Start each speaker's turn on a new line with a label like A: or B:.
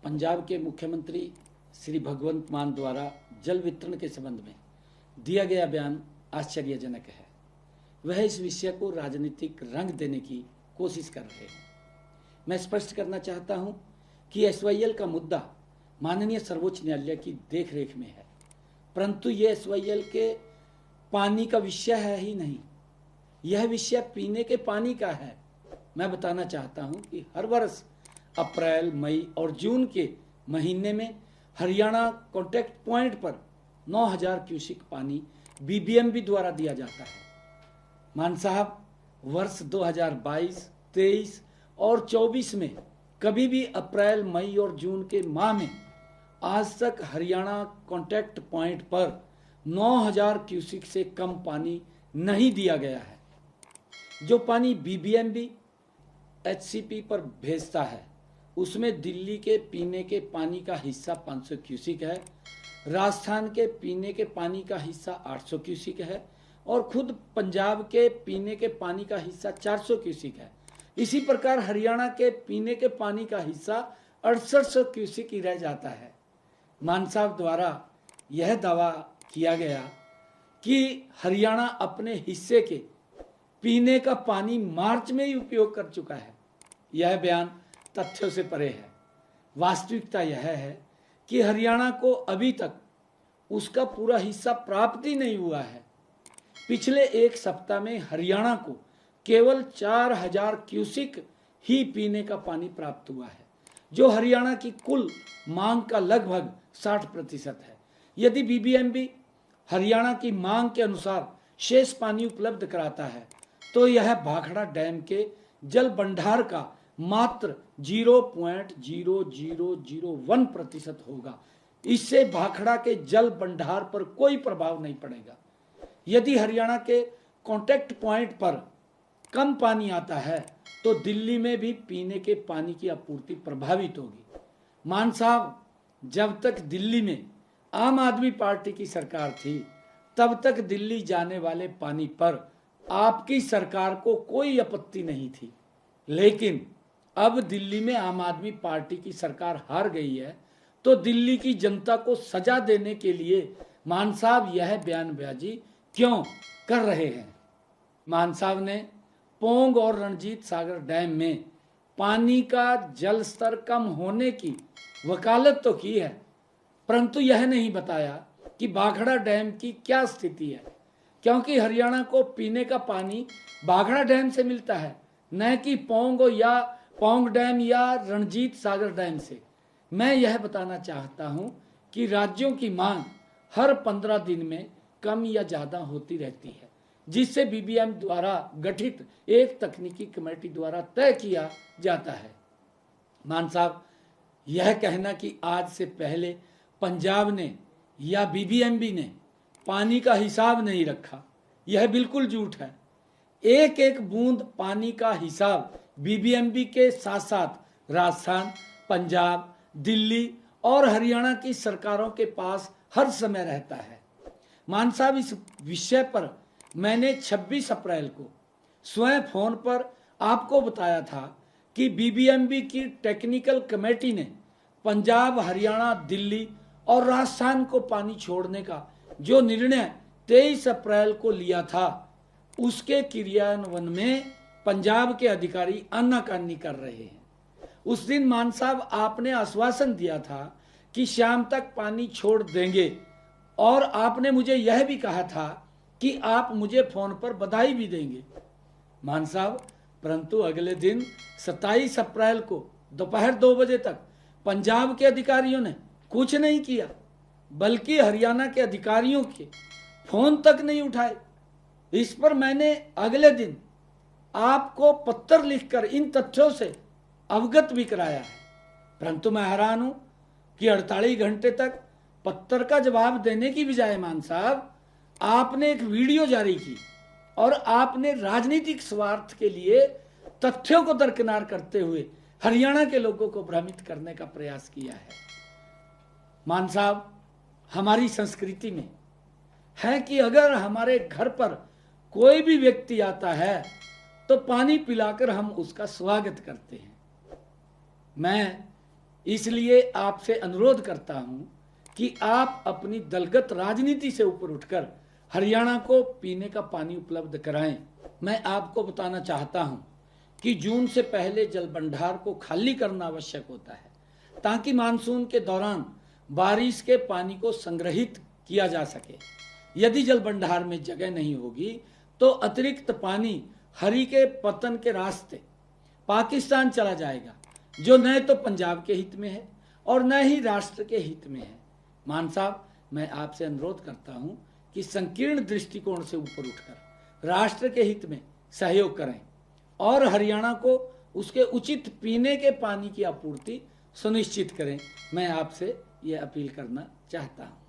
A: पंजाब के मुख्यमंत्री श्री भगवंत मान द्वारा जल वितरण के संबंध में दिया गया बयान आश्चर्यजनक है। वह इस विषय को राजनीतिक रंग देने की कोशिश कर रहे हैं। मैं स्पष्ट करना चाहता हूं कि एसवाईएल का मुद्दा माननीय सर्वोच्च न्यायालय की देखरेख में है, परंतु यह एसवाईएल के पानी का विषय है ही नहीं, यह विषय पीने के पानी का है। मैं बताना चाहता हूं कि हर वर्ष अप्रैल, मई और जून के महीने में हरियाणा कॉन्टैक्ट पॉइंट पर 9000 क्यूसिक पानी बीबीएमबी द्वारा दिया जाता है। मान साहब, वर्ष 2022, 23 और 24 में कभी भी अप्रैल, मई और जून के माह में आज तक हरियाणा कॉन्टैक्ट पॉइंट पर 9000 क्यूसिक से कम पानी नहीं दिया गया है। जो पानी बीबीएमबी एचसीपी पर भेजता है उसमें दिल्ली के पीने के पानी का हिस्सा 500 क्यूसिक है, राजस्थान के पीने के पानी का हिस्सा 800 क्यूसिक है और खुद पंजाब के पीने के पानी का हिस्सा 400 क्यूसिक है। इसी प्रकार हरियाणा के पीने के पानी का हिस्सा 6800 क्यूसिक ही रह जाता है। मान साहब द्वारा यह दावा किया गया कि हरियाणा अपने हिस्से के पीने का पानी मार्च में ही उपयोग कर चुका है। यह बयान तथ्यों से परे है। वास्तविकता यह है कि हरियाणा को अभी तक उसका पूरा हिस्सा प्राप्त ही नहीं हुआ है। पिछले एक सप्ताह में हरियाणा को केवल 4000 क्यूसिक ही पीने का पानी प्राप्त हुआ है, जो हरियाणा की कुल मांग का लगभग 60% है। यदि बीबीएमबी हरियाणा की मांग के अनुसार शेष पानी उपलब्ध कराता है तो यह भाखड़ा डैम के जल भंडार का मात्र 0.0001% होगा। इससे भाखड़ा के जल भंडार पर कोई प्रभाव नहीं पड़ेगा। यदि हरियाणा के कॉन्टैक्ट पॉइंट पर कम पानी आता है तो दिल्ली में भी पीने के पानी की आपूर्ति प्रभावित होगी। मान साहब, जब तक दिल्ली में आम आदमी पार्टी की सरकार थी तब तक दिल्ली जाने वाले पानी पर आपकी सरकार को कोई आपत्ति नहीं थी, लेकिन अब दिल्ली में आम आदमी पार्टी की सरकार हार गई है तो दिल्ली की जनता को सजा देने के लिए मान साहब यह बयानबाजी क्यों कर रहे हैं। मान साहब ने पोंग और रणजीत सागर डैम में पानी का जल स्तर कम होने की वकालत तो की है, परंतु यह नहीं बताया कि भाखड़ा डैम की क्या स्थिति है, क्योंकि हरियाणा को पीने का पानी भाखड़ा डैम से मिलता है, न कि पोंग डैम या रणजीत सागर डैम से। मैं यह बताना चाहता हूं कि राज्यों की मांग हर 15 दिन में कम या ज्यादा होती रहती है, जिससे बीबीएम द्वारा गठित एक तकनीकी कमेटी द्वारा तय किया जाता है। मान साहब, यह कहना कि आज से पहले पंजाब ने या बीबीएमबी ने पानी का हिसाब नहीं रखा, यह बिल्कुल झूठ है। एक एक बूंद पानी का हिसाब बीबीएमबी के साथ साथ राजस्थान, पंजाब, दिल्ली और हरियाणा की सरकारों के पास हर समय रहता है। मान साहब, इस विषय पर मैंने 26 अप्रैल को स्वयं फोन पर आपको बताया था कि बीबीएमबी की टेक्निकल कमेटी ने पंजाब, हरियाणा, दिल्ली और राजस्थान को पानी छोड़ने का जो निर्णय 23 अप्रैल को लिया था उसके क्रियान्वयन में पंजाब के अधिकारी आनाकानी कर रहे हैं। उस दिन मान साहब आपने आश्वासन दिया था कि शाम तक पानी छोड़ देंगे और आपने मुझे यह भी कहा था कि आप मुझे फोन पर बधाई भी देंगे। मान साहब, परंतु अगले दिन 27 अप्रैल को दोपहर 2 बजे तक पंजाब के अधिकारियों ने कुछ नहीं किया, बल्कि हरियाणा के अधिकारियों के फोन तक नहीं उठाए। इस पर मैंने अगले दिन आपको पत्र लिखकर इन तथ्यों से अवगत भी कराया है, परंतु मैं हैरान हूं कि 48 घंटे तक पत्र का जवाब देने की बजाय मान साहब आपने एक वीडियो जारी की और आपने राजनीतिक स्वार्थ के लिए तथ्यों को दरकिनार करते हुए हरियाणा के लोगों को भ्रमित करने का प्रयास किया है। मान साहब, हमारी संस्कृति में है कि अगर हमारे घर पर कोई भी व्यक्ति आता है तो पानी पिलाकर हम उसका स्वागत करते हैं। मैं इसलिए आपसे अनुरोध करता हूं कि आप अपनी दलगत राजनीति से ऊपर उठकर हरियाणा को पीने का पानी उपलब्ध कराएं। मैं आपको बताना चाहता हूं कि जून से पहले जल भंडार को खाली करना आवश्यक होता है, ताकि मानसून के दौरान बारिश के पानी को संग्रहित किया जा सके। यदि जल भंडार में जगह नहीं होगी तो अतिरिक्त पानी हरि के पतन के रास्ते पाकिस्तान चला जाएगा, जो न तो पंजाब के हित में है और न ही राष्ट्र के हित में है। मान साहब, मैं आपसे अनुरोध करता हूं कि संकीर्ण दृष्टिकोण से ऊपर उठकर राष्ट्र के हित में सहयोग करें और हरियाणा को उसके उचित पीने के पानी की आपूर्ति सुनिश्चित करें। मैं आपसे यह अपील करना चाहता हूं।